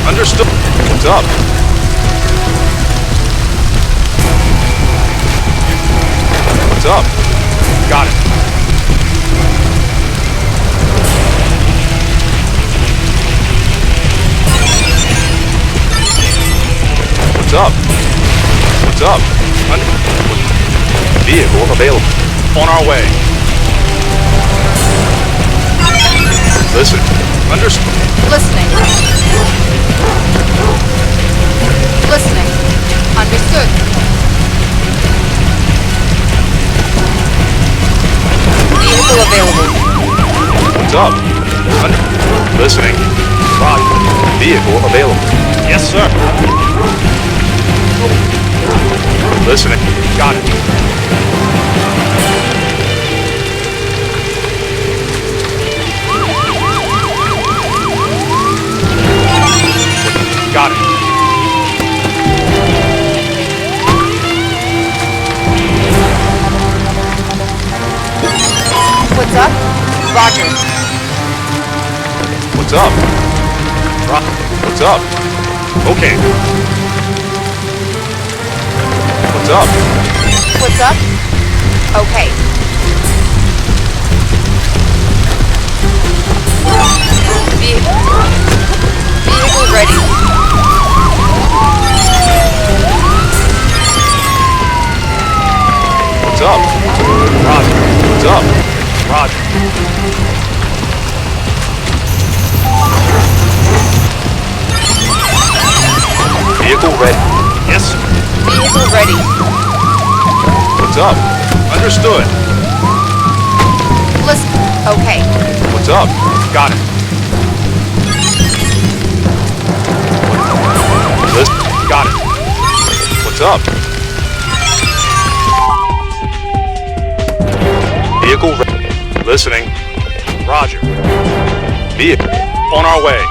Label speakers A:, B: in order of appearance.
A: Understood. What's up? What's up? Got it. What's up? What's up? Vehicle available. On our way. Listen. Understood.
B: Listening. Listening. Understood. Vehicle available.
A: What's up? Listening. Roger. Vehicle available. Yes, sir. Listening. Got it. Got it.
B: What's up? Roger.
A: What's up? What's up? Okay. What's up?
B: What's up? Okay. Vehicle ready.
A: What's up? Roger. What's up? Roger. Vehicle ready. Yes, sir.
B: Vehicle ready.
A: What's up? Understood.
B: Listen. Okay.
A: What's up? Got it. Listen. Got it. What's up? Vehicle ready. Listening. Roger. Vehicle on our way.